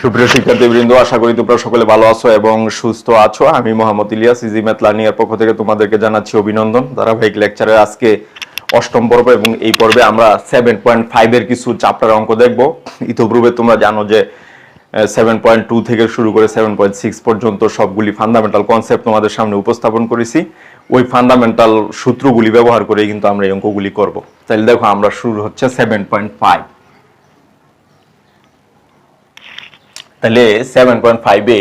সুপ্রিয় শিক্ষার্থীবৃন্দ, আশা করি তোমরা সকলে ভালো আছো এবং সুস্থ আছো। আমি Mohammad Ilias, easy math learning এর পক্ষ থেকে তোমাদেরকে জানাচ্ছি অভিনন্দন। ধারাবাহিক লেকচারের আজকে অষ্টম পর্ব এবং এই পর্বে আমরা 7.5 এর কিছু চ্যাপ্টার অঙ্ক দেখব। ইতোপূর্বে তোমরা জানো যে 7.2 থেকে শুরু করে 7.6 পর্যন্ত সবগুলি ফান্ডামেন্টাল কনসেপ্ট তোমাদের সামনে উপস্থাপন করেছি। ওই ফান্ডামেন্টাল সূত্রগুলি ব্যবহার করে কিন্তু আমরা এই অঙ্কগুলি করব। তাহলে দেখো, আমরা শুরু হচ্ছে 7.5। তাহলে 7.5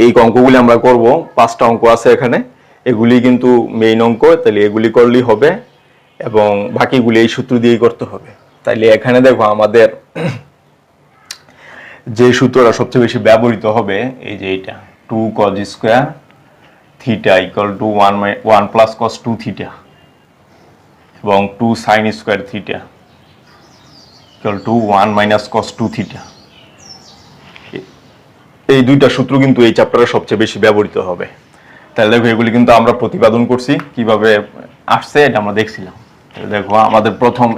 এই অঙ্কগুলি আমরা করব। 5টা অঙ্ক আছে এখানে, এগুলি কিন্তু মেইন অঙ্ক। তাহলে এগুলি করলেই হবে এবং বাকিগুলি এই সূত্র দিয়েই করতে হবে। তাইলে এখানে দেখো, আমাদের যে সূত্রটা সবচেয়ে বেশি ব্যবহৃত হবে এই যে এইটা, 2 cos square theta equal to 1 plus cos 2 theta এবং 2 sin square theta equal to 1 minus cos 2 theta. এই দুইটা সূত্র কিন্তু এই চ্যাপ্টারে সবচেয়ে বেশি ব্যবহৃত হবে। তাহলে দেখো, এগুলি কিন্তু আমরা প্রতিপাদন করছি, কিভাবে আসছে এটা আমরা দেখছিলাম। দেখো, আমাদের প্রথম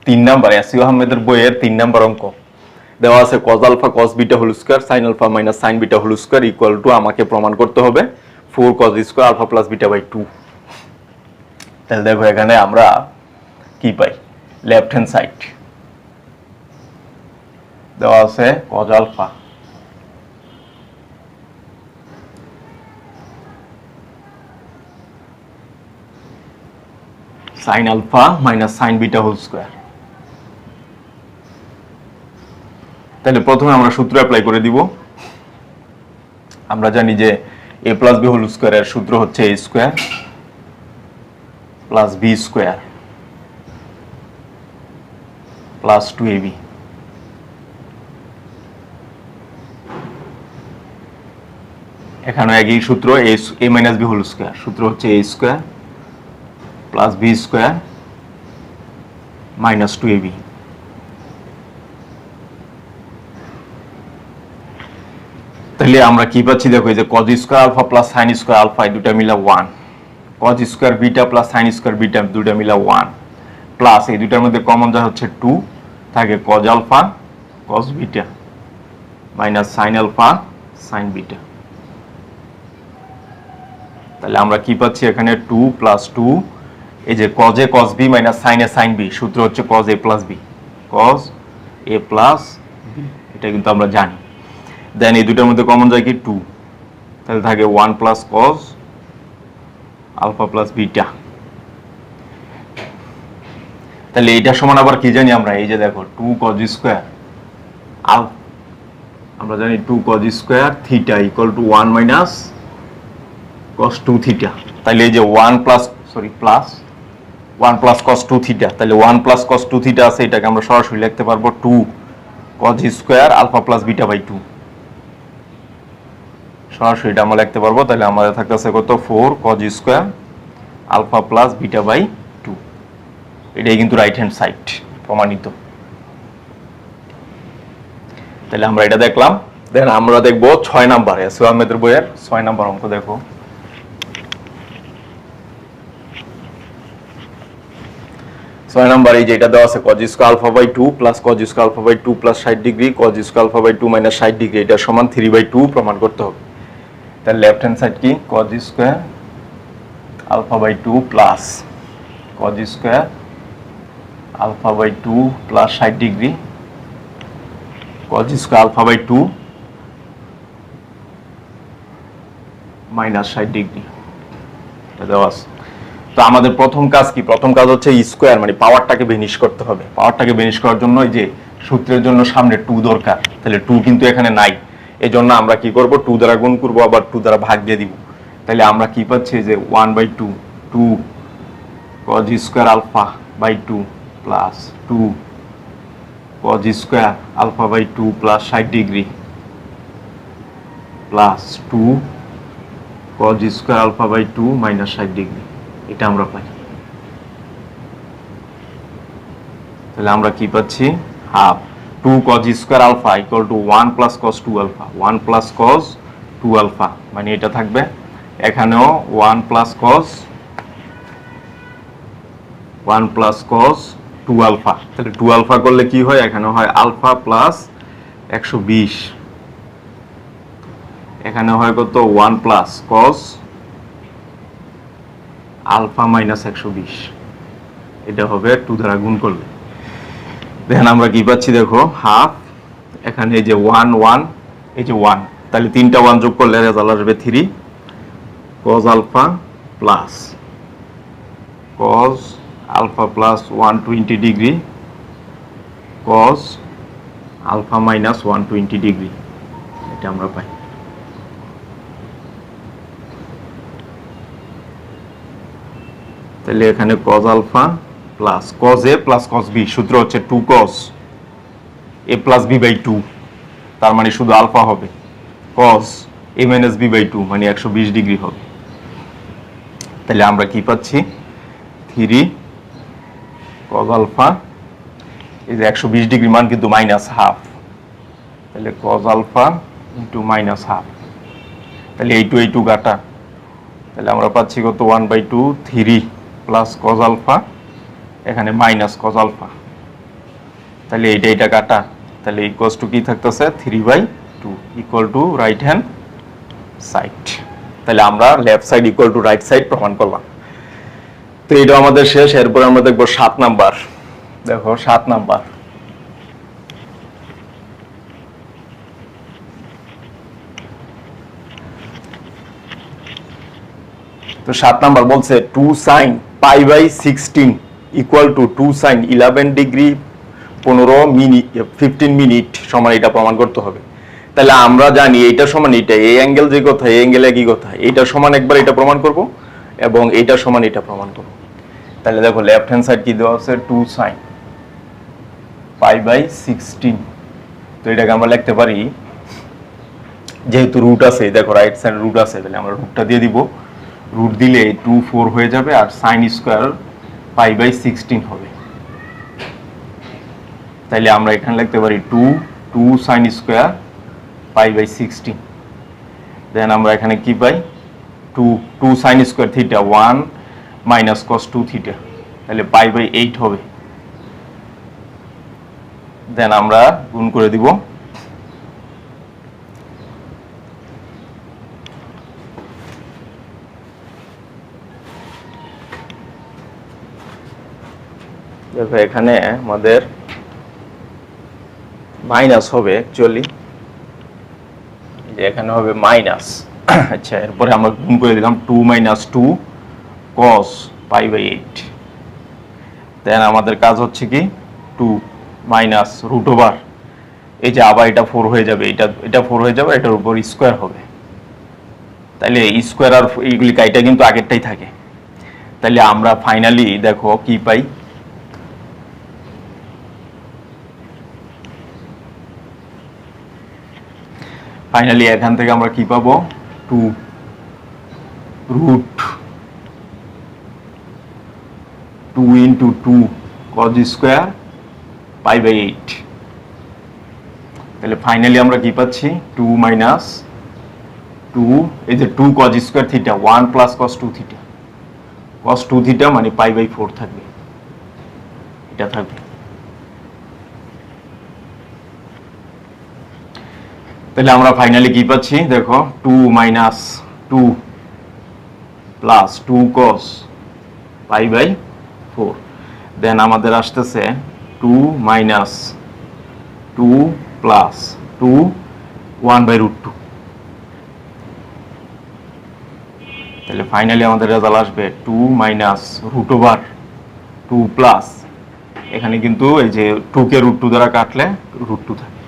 3 নাম্বার এসইউ আহমেদের বইয়ের 3 নাম্বার অঙ্ক দেওয়া আছে, cos alpha cos beta whole square sin alpha minus sin beta whole square equal to, আমাকে প্রমাণ করতে হবে 4 cos square alpha plus beta by 2। তাহলে দেখো, এখানে আমরা কি পাই, লেফট হ্যান্ড সাইড দেওয়া আছে cos alpha sin alpha minus sin beta whole square. তাহলে প্রথমে আমরা সূত্র অ্যাপ্লাই করে দিব। আমরা জানি যে a প্লাস বি হোল স্কয়ারের সূত্র হচ্ছে a square plus B square plus 2ab। এখানে একই সূত্র, a minus B whole square সূত্র হচ্ছে a square plus B square minus 2ab। তাহলে আমরা কি পাচ্ছি, দেখো, এই যে cos square alpha plus sin square alpha এই দুটো মিলা 1, cos square beta plus sin square beta দুটো মিলা 1, প্লাস এই দুটার মধ্যে কমন যা হচ্ছে 2 থাকে, cos alpha cos beta minus sin alpha sin beta. তাহলে আমরা কি পাচ্ছি এখানে 2 প্লাস 2, এই যে cos a cos b minus sin a sin b সূত্র হচ্ছে cos a plus b, cos a plus b, এটা কিন্তু আমরা জানি। দেন এই দুটার মধ্যে কমন যায় কি 2, তাহলে থাকে 1 plus cos alpha plus beta. তাহলে এইটা সমান আবার কি জানি আমরা, এই যে দেখো 2 cos স্কয়ার আমরা জানি 2 cos square theta equal to 1 minus cos 2 theta. তাহলে এই যে 1 প্লাস cos 2 থিটা, তাহলে 1 প্লাস cos 2 থিটা আছে, এটাকে আমরা সরাসরি লিখতে পারবো 2 cos square alpha plus beta by 2, সরাসরি এটা আমরা লিখতে পারবো। তাহলে আমাদের থাকতেছে কত, 4 cos square alpha plus beta by 2। এটাই কিন্তু রাইট হ্যান্ড সাইড প্রমাণিত। তাহলে আমরা এটা দেখলাম। দেন আমরা দেখবো 6 নাম্বার এসইউ আহমেদের বইয়ের 6 নাম্বার অঙ্ক। দেখো, 6 নাম্বার এই যে এটা দেওয়া আছে, cos square alpha by 2 plus cos square alpha by 2 plus 60 degree cos square alpha by 2 minus 60 degree, এটা সমান 3/2 প্রমাণ করতে হবে। তাহলে লেফট হ্যান্ড সাইড কি, cos square alpha by 2 plus cos square alpha by 2 plus 60 degree cos square alpha by 2 minus 60 degree, এটা দেওয়া আছে। তো আমাদের প্রথম কাজ কি, প্রথম কাজ হচ্ছে স্কয়ার মানে পাওয়ারটাকে ভেনিশ করতে হবে। পাওয়ারটাকে ভেনিশ করার জন্য এই যে সূত্রের জন্য সামনে 2 দরকার, তাহলে 2 কিন্তু এখানে নাই, এই জন্য আমরা কি করব, 2 দ্বারা গুণ করব, আবার 2 দ্বারা ভাগ দিয়ে দিব। তাহলে আমরা কি পাচ্ছি যে 1/2 2 cos square alpha by 2 plus 2 cos square alpha by 2 plus 60 degree plus 2 cos square alpha by 2 minus 60 degree, এটা আমরা পাই। তাহলে আমরা কি পাচ্ছি, half 2 cos square alpha equal to 1 plus cos 2 alpha, 1 plus cos 2 alpha, মানে এটা থাকবে এখানেও 1 প্লাস cos 2 আলফা। তাহলে 2 আলফা করলে কি হয়, এখানে হয় আলফা প্লাস 120 এখানে হয় কত 1 প্লাস কস আলফা মাইনাস 120, এটা হবে 2 দ্বারা গুণ করলে। দেখেন আমরা কি পাচ্ছি, দেখো হাফ, এখানে এই যে 1 1, এই যে 1, তাহলে 3টা 1 যোগ করলে রেজাল্ট আসবে 3 cos alpha plus cos alpha plus 120 degree cos alpha minus 120 degree, এটা আমরা পাই। তাহলে এখানে cos alpha plus cos a plus cos b, সূত্র হচ্ছে 2 cos a plus b by 2, তার মানে শুধু আলফা হবে, cos a minus b by 2 মানে 120 ডিগ্রি হবে। তাহলে আমরা কি পাচ্ছি, 3 cos আলফা, এই যে 120 ডিগ্রি মান কিন্তু মাইনাস হাফ, তাহলে cos alpha into minus half, তাহলে এই টু কাটা, তাহলে আমরা পাচ্ছি কত 1/2 3 প্লাস cos আলফা, এখানে মাইনাস cos আলফা, তাহলে এইটা কাটা, তাহলে ইকুয়ালস টু কি থাকতেছে 3/2 equal to right hand side. তাহলে আমরা left side equal to right side প্রমাণ করলাম। তো এটা আমাদের শেষ। এরপর আমরা দেখব 7 নাম্বার। দেখো 7 নাম্বার, তো 7 নাম্বার বলছে 2 sin pi by 16 equal to 2 sin 11 degree 15 minute সমান এটা প্রমাণ করতে হবে। তাহলে আমরা জানি এইটা সমান এটা, এই অ্যাঙ্গেল যে কথা, এই অ্যাঙ্গেল একই কথা, এইটা সমান একবার এটা প্রমাণ করব এবং এইটা সমান এটা প্রমাণ করব। তাহলে দেখো লেফট হ্যান্ড সাইড কি দেওয়া আছে 2 sin পাই বাই 16, তো এটাকে আমরা লিখতে পারি, যেহেতু রুট আছে, দেখো রাইট সাইড রুট আছে, তাহলে আমরা রুটটা দিয়ে দিব, রুট দিলে 2 4 হয়ে যাবে, আর sin স্কয়ার পাই বাই 16 হবে। তাহলে আমরা এখানে লিখতে পারি 2 sin স্কয়ার পাই বাই 16, দেন আমরা এখানে কি পাই 2 sin square theta 1 minus cos 2 theta, তাহলে পাই বাই 8 হবে। দেন আমরা গুণ করে দিব, দেখো এখানে আমাদের মাইনাস হবে অ্যাকচুয়ালি, এখানে হবে মাইনাস। আচ্ছা, এরপরে আমরা গুণ করে দিলাম 2 মাইনাস 2 cos পাই বাই 8, দেন আমাদের কাজ হচ্ছে কি 2 মাইনাস রুট ওভার, এই যে আবার এটা 4 হয়ে যাবে, এটা 4 হয়ে যাবে, এটার উপর স্কয়ার হবে, তাহলে স্কয়ার আর এইগুলি কাইটা কিন্তু আগেরটাই থাকে। তাহলে আমরা ফাইনালি দেখো কি পাই, ফাইনালি এখান থেকে আমরা কি পাবো 2 root 2 into 2 cos square pi by 8, তাহলে ফাইনালি আমরা কি পাচ্ছি 2 মাইনাস 2, এই যে 2 cos square theta 1 plus cos 2 theta, cos 2 theta মানে পাই বাই 4 থাকবে, এটা থাকবে। তাহলে আমরা ফাইনালি কি পাচ্ছি, দেখো 2 minus 2 plus 2 cos pi by 4, then আমাদের আসতেছে 2 মাইনাস 2 প্লাস 2 1 বাই রুট 2, তাহলে ফাইনালি আমাদের রেজাল্ট আসবে 2 মাইনাস রুট ওভার 2 প্লাস, এখানে কিন্তু এই যে 2 কে রুট 2 দ্বারা কাটলে রুট 2 থাকে,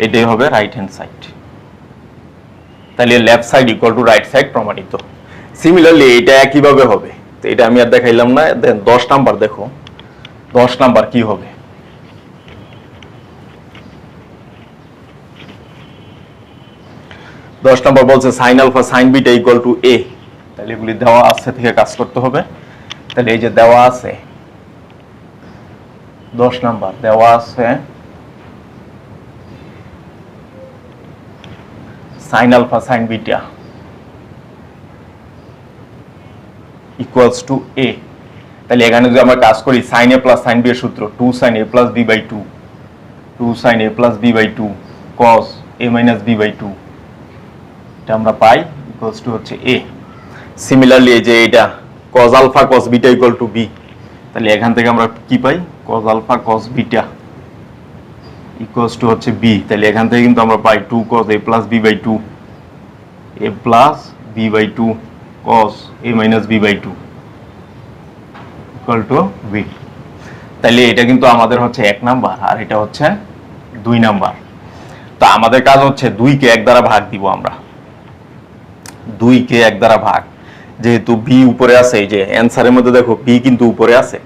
এটাই হবে রাইট হ্যান্ড সাইড। তাহলে left side equal to right side প্রমাণিত। সিমিলারলি এটা একইভাবে হবে, তো এটা আমি আর দেখাইলাম না। দেন 10 নাম্বার দেখো, 10 নাম্বার কি হবে, দশ নম্বর বলছে sine alpha sine beta equal to A, তাহলে এগুলি দেওয়া আছে থেকে কাজ করতে হবে। তাহলে এই যে দেওয়া আছে 10 নাম্বার দেওয়া আছে sine alpha sine beta equals to A, তাহলে এখানে যদি আমরা কাজ করি sine A plus sine B এর সূত্র 2 sin a plus b by 2, 2 sin a plus b by 2 cos a minus b by 2, এটা আমরা পাই ইকুয়ালস টু হচ্ছে a। সিমিলারলি এই যে এটা cos alpha cos beta equal to b, তাহলে এখান থেকে আমরা কি পাই cos alpha cos beta equals to হচ্ছে b, তাহলে এখান থেকে কিন্তু আমরা পাই 2 cos a plus b by 2 a plus b by 2 cos a minus b by 2 equal to b। তাহলে এটা কিন্তু আমাদের হচ্ছে 1 নাম্বার আর এটা হচ্ছে 2 নাম্বার। তো আমাদের কাজ হচ্ছে 2 কে 1 দ্বারা ভাগ দিব আমরা, 2 কে 1 দ্বারা ভাগ, যেহেতু b উপরে আছে, এই যে অ্যানসারের মধ্যে দেখো b কিন্তু উপরে আছে,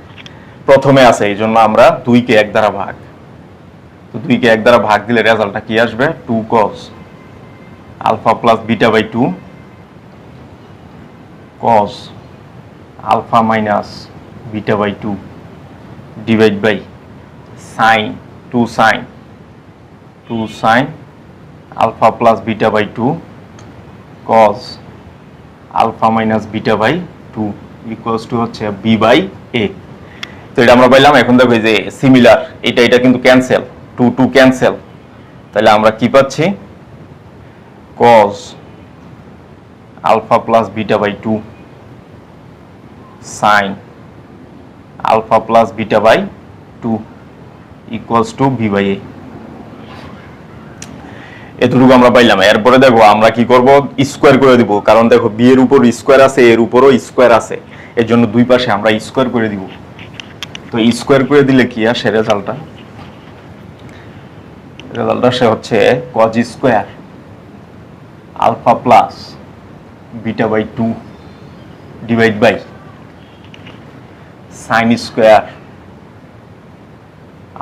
প্রথমে আছে, এই জন্য আমরা 2 কে 1 দ্বারা ভাগ। তো 2 কে 1 দ্বারা ভাগ দিলে রেজাল্টটা কি আসবে 2 cos alpha plus beta by 2 cos alpha minus beta by 2 divide by sin 2 sin alpha plus beta by 2 cos alpha minus beta by 2 equals to হচ্ছে b বাই a। তো এটা আমরা পাইলাম। এখন দেখো যে সিমিলার, এটা কিন্তু ক্যান্সেল, 2 ক্যান্সেল, তাহলে আমরা কি পাচ্ছি cos alpha plus beta by 2 sin alpha plus beta by 2 equals to b by a। এতটুকু আমরা পাইলাম। এরপরে দেখো আমরা কি করব, স্কোয়ার করে দিব, কারণ দেখো b এর উপর স্কোয়ার আছে, এর উপরও স্কোয়ার আছে, এর জন্য দুই পাশে আমরা স্কোয়ার করে দিব। তো স্কোয়ার করে দিলে কি আসে রেজাল্টটা আসে হচ্ছে cos square alpha plus beta by 2 divide by sin square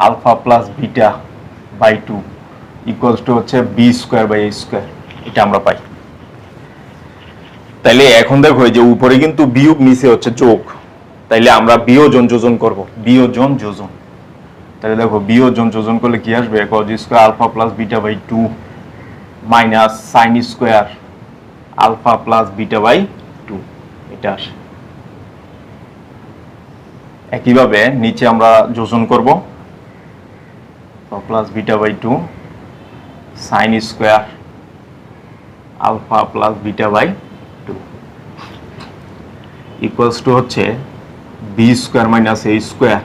alpha plus beta by 2 equals to হচ্ছে b square by a square. এটা আমরা পাই। তাইলে এখন দেখো যে উপরে কিন্তু বিয়োগ, নিচে হচ্ছে যোগ, তাইলে আমরা বিয়োজন যোজন করব, বিয়োজন যোজন। তাহলে দেখো বিয়োজন যোজন করলে কি আসবে cos square alpha plus beta by 2 minus sin square alpha plus beta by 2, এটা আসে। একইভাবে নিচে আমরা যোজন করব plus beta by 2 sin square alpha plus beta by 2 equals to হচ্ছে b square minus a square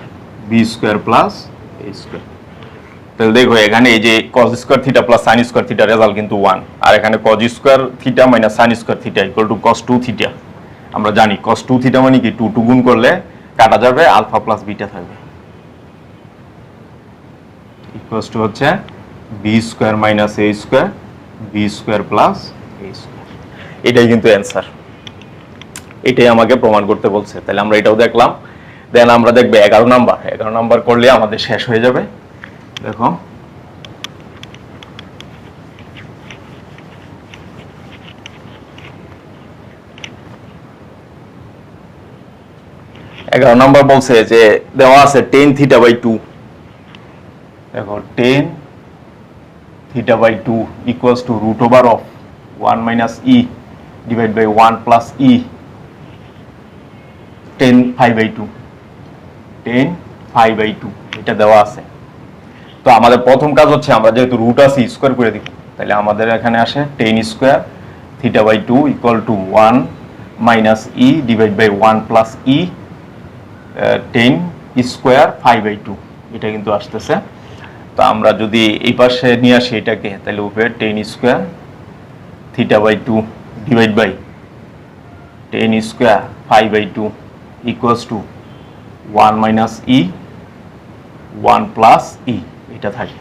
b square plus a square. তাহলে দেখো এখানে এই যে cos square theta plus sin square theta result কিন্তু 1, আর এখানে cos square theta minus sin square theta equal to cos 2 theta. আমরা জানি cos 2 থিটা মানে কি 2 গুণ করলে কাটা যাবে, আলফা প্লাস বিটা থাকবে, ইকুয়ালস টু হচ্ছে b square minus a square b square plus a square. এটাই কিন্তু অ্যান্সার, এটাই আমাকে প্রমাণ করতে বলছে। তাহলে আমরা এটাও দেখলাম। দেন আমরা দেখবে 11 নাম্বার করলে আমাদের শেষ হয়ে যাবে। দেখো এগারো নাম্বার বলছে যে দেওয়া আছে tan থিটা বাই 2, দেখো tan theta by 2 equals to root over of 1 minus e divide by 1 plus e tan phi by 2, tan phi by 2 এটা দেওয়া আছে। তো আমাদের প্রথম কাজ হচ্ছে আমরা যেহেতু রুট আছে স্কোয়ার করে দিব, তাহলে আমাদের এখানে আসে tan square theta by 2 equal to 1 minus e divide by 1 plus e tan square phi by 2, এটা কিন্তু আসতেছে। তো আমরা যদি এই পাশে নিয়ে আসি এটাকে, তাহলে উপরে tan square theta by 2 divide by tan square phi by 2 equals to 1 minus e 1 plus e, এটা থাকে।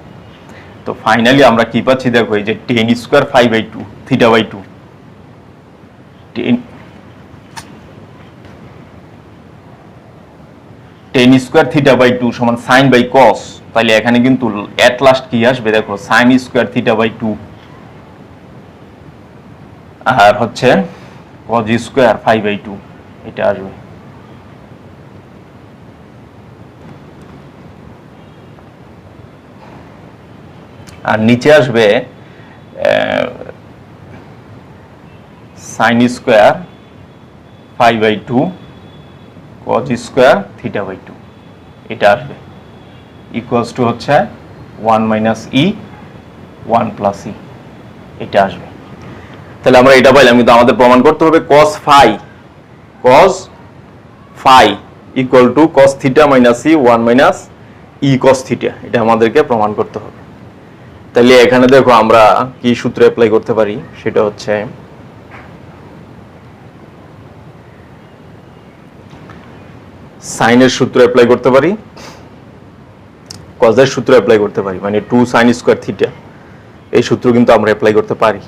তো ফাইনালি আমরা কি পাচ্ছি দেখো, এই যে tan square phi by 2 theta by 2 tan square theta by 2 সমান sin বাই cos, তাহলে এখানে কিন্তু এট লাস্ট কি আসবে দেখো sin স্কোয়ার থিটা বাই 2 আর হচ্ছে cos স্কোয়ার phi বাই 2, এটা আসবে। আর নিচে আসবে sin square phi by 2 cos square theta by 2, এটা আসবে ইকুয়ালস টু হচ্ছে 1 মাইনাস e 1 প্লাস e, এটা আসবে। তাহলে আমরা এটা পাইলাম, কিন্তু আমাদের প্রমাণ করতে হবে cos phi equal two cos theta minus e 1 minus ই cos থিটা, এটা আমাদেরকে প্রমাণ করতে হবে। তাহলে এখানে দেখো আমরা কি সূত্র অ্যাপ্লাই করতে পারি, সেটা হচ্ছে সাইনের সূত্র অ্যাপ্লাই করতে পারি, কজের সূত্র অ্যাপ্লাই করতে পারি, মানে 2 sin স্কয়ার থিটা, এই সূত্র কিন্তু আমরা অ্যাপ্লাই করতে পারি।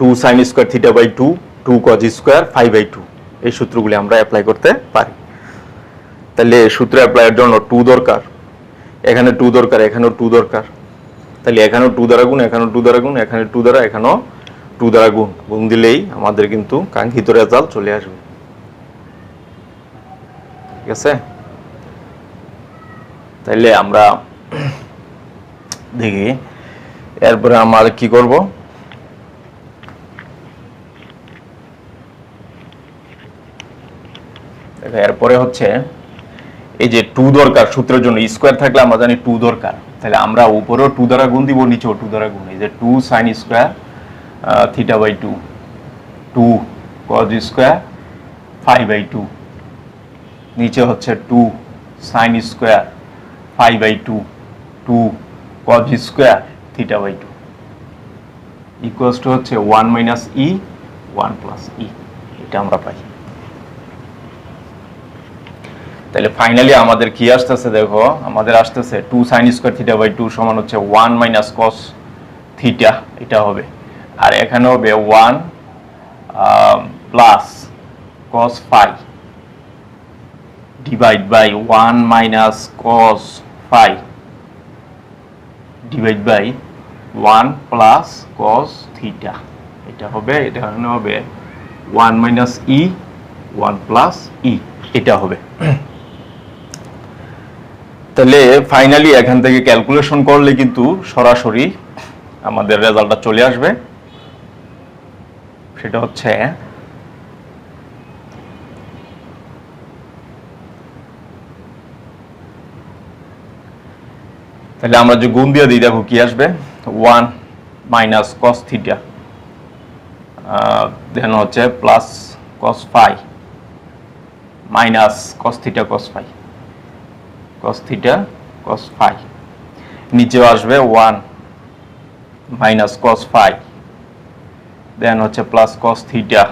2 sin square theta by 2, 2 cos square phi by 2, এই সূত্রগুলি আমরা অ্যাপ্লাই করতে পারি। তাহলে সূত্র অ্যাপ্লাইয়ের জন্য 2 দরকার, এখানে 2 দরকার, এখানেও 2 দরকার। তাহলে এখানেও 2 দ্বারা গুণ, এখানেও 2 দ্বারা গুণ, এখানে 2 দ্বারা, এখানেও 2 দ্বারা গুণ দিলেই আমাদের কিন্তু কাঙ্ক্ষিত রেজাল্ট চলে আসবে। ঠিক আছে, তাইলে আমরা দেখি এরপরে আমরা কি করব। দেখো এরপরে হচ্ছে এই যে 2 দরকার সূত্রের জন্য, স্কয়ার থাকলে আমরা জানি 2 দরকার, তাহলে আমরা উপরেও 2 দ্বারা গুণ দিব, নিচেও 2 দ্বারা গুণ। এই যে 2 sin square theta by 2, 2 cos square phi by 2, নিচে হচ্ছে 2 sin square phi by 2, 2 cos square theta by 2 equals to হচ্ছে 1 মাইনাস ই 1 প্লাস ই, এটা আমরা পাই। তাহলে ফাইনালি আমাদের কি আসতেছে, দেখো আমাদের আসতেছে 2 sin স্কয়ার থিটা বাই 2 সমান হচ্ছে 1 মাইনাস cos থিটা, এটা হবে। আর এখানে হবে 1 plus cos phi divide by 1 minus cos phi divide by 1 plus cos theta, এটা হবে। এটা হবে 1 মাইনাস ই 1 প্লাস ই, এটা হবে। তাহলে ফাইনালি এখান থেকে ক্যালকুলেশন করলে কিন্তু সরাসরি আমাদের রেজাল্টটা চলে আসবে, সেটা হচ্ছে তাহলে আমরা যে গুণ দিয়ে দিই, দেখো কি আসবে, 1 মাইনাস cos থিটা, দেন হচ্ছে plus cos phi minus cos theta cos phi, cos theta cos phi, নিচেও আসবে 1 মাইনাস cos phi, দেন হচ্ছে plus cos theta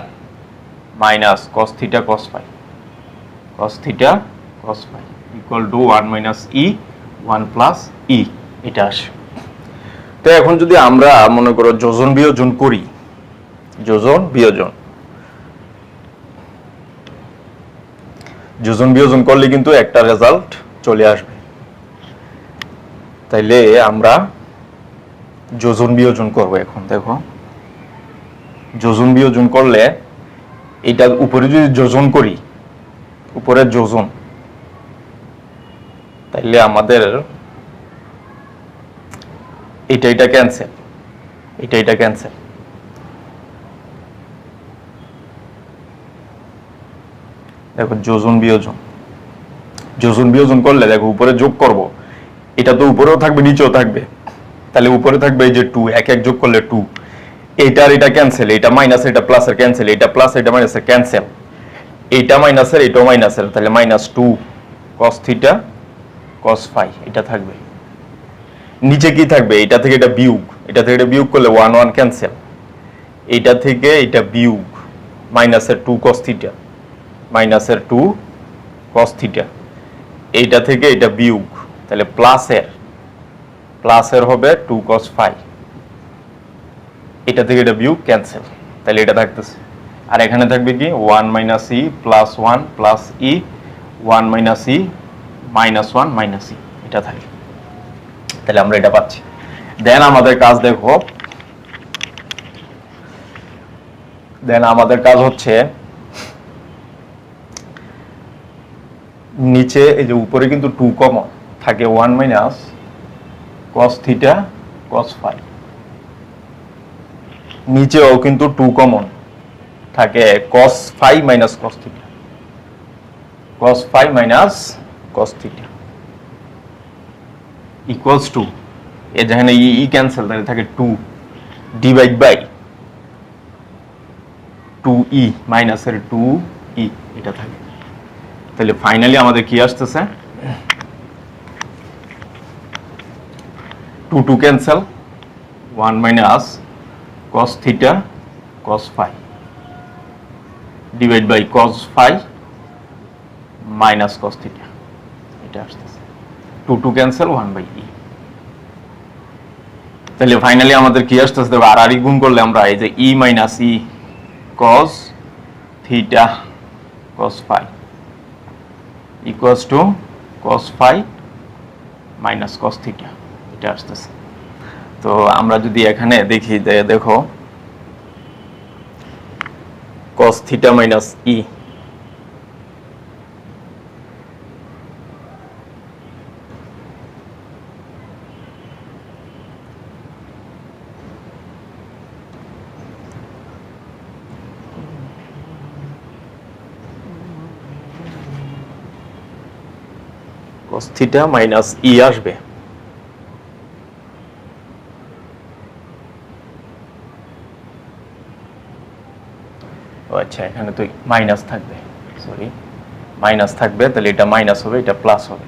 minus cos theta cos phi, cos theta cos phi equal to 1 minus e 1 plus e, এটা আসে। তো এখন যদি আমরা মনে করো যোজন বিয়োজন করি, যোজন বিয়োজন করলে কিন্তু একটা রেজাল্ট চলে আসবে। তাইলে আমরা যোজন বিয়োজন করব। এখন দেখো যোজন বিয়োজন করলে এটা উপরে যদি যোজন করি, উপরের যোজন, তাইলে আমাদের এটা ক্যান্সেল, এটা ক্যান্সেল। দেখো যোজন বিয়োজন করলে দেখো উপরে যোগ করব, এটা তো উপরেও থাকবে নিচেও থাকবে, তাহলে উপরে থাকবে এই যে 2, এক এক যোগ করলে 2, এইটার এটা ক্যান্সেল, এটা মাইনাস এটা প্লাসের ক্যান্সেল, এটা প্লাস এটা মাইনাসের ক্যান্সেল, এটা মাইনাসের এটাও মাইনাসের, তাহলে minus 2 cos theta cos phi, এটা থাকবে। নিচে কি থাকবে, এটা থেকে এটা বিয়োগ, এটা থেকে এটা বিয়োগ করলে 1 1 ক্যান্সেল, এটা থেকে এটা বিয়োগ, মাইনাসের 2 cos থিটা মাইনাসের 2 cos থিটা, এইটা থেকে এটা বিয়োগ, তাহলে প্লাসের হবে 2 cos phi, এটা থেকে এটা বিয়োগ ক্যান্সেল, তাহলে এটা থাকতেছে। আর এখানে থাকবে কি 1 মাইনাস ই প্লাস 1 প্লাস ই 1 মাইনাস ই মাইনাস 1 মাইনাস ই, এটা থাকে। তাহলে আমরা এটা পাচ্ছি। দেন আমাদের কাজ দেখো, আমাদের কাজ হচ্ছে নিচে এই যে উপরে কিন্তু 2 কমন থাকে, 1 minus cos theta cos phi, নিচেও কিন্তু 2 কমন থাকে, cos phi minus cos theta, cos phi minus cos theta equals to, এ যেখানে ই ক্যান্সেল, তাহলে থাকে 2 ডিভাইড বাই 2e মাইনাসের 2e এটা থাকে। তাহলে ফাইনালি আমাদের কি আসতেছে 2 cancel 1 minus cos theta cos phi divide by cos phi minus cos theta এটা আসতেছে 2 ক্যান্সেল 1 বাই e। তাহলে ফাইনালি আমাদের কি আসতেছে আর আর গুণ করলে আমরা এই যে e minus e cos theta cos phi equals to cos phi minus cos theta এটা আসতেছে। তো আমরা যদি এখানে দেখি দেখো cos theta minus e cos theta minus e আসবে। আচ্ছা এখানে তো মাইনাস থাকবে, সরি মাইনাস থাকবে, তাহলে এটা মাইনাস হবে এটা প্লাস হবে।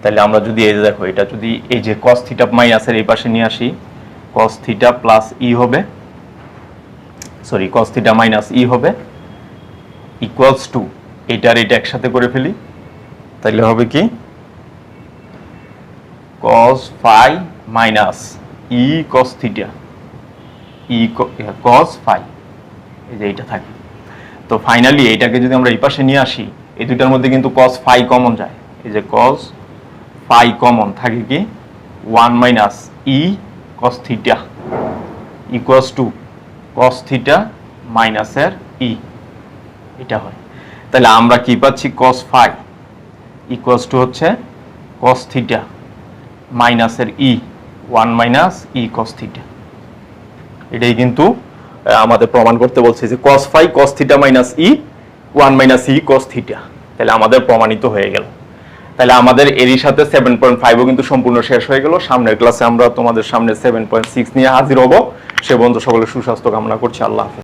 তাহলে আমরা যদি এই যে দেখো এটা যদি এই যে cos থিটা মাইনাসের এই পাশে নিয়ে আসি cos থিটা প্লাস e হবে, sorry cos theta minus e হবে ইকুয়ালস টু এটার এটা একসাথে করে ফেলি, তাহলে হবে কি cos phi minus e cos theta e cos phi এই যে এটা থাকে। তো ফাইনালি এটাকে যদি আমরা এই পাশে নিয়ে আসি এই দুটার মধ্যে কিন্তু cos phi কমন যায়, এই যে cos phi কমন থাকে কি 1 minus e cos theta equals two cos theta মাইনাসের e এটা হয়। তাহলে আমরা কি পাচ্ছি cos phi ইকুয়ালস টু হচ্ছে cos থিটা মাইনাসের e 1 minus e cos theta. এটাই কিন্তু আমাদের প্রমাণ করতে বলছে যে cos phi cos theta minus e 1 minus e cos theta. তাহলে আমাদের প্রমাণিত হয়ে গেল। তাহলে আমাদের এরই সাথে 7.5 ও কিন্তু সম্পূর্ণ শেষ হয়ে গেল। সামনের ক্লাসে আমরা তোমাদের সামনে 7.6 নিয়ে হাজির হব। সে পর্যন্ত সকলের সুস্বাস্থ্য কামনা করছি। আল্লাহ হাফেজ।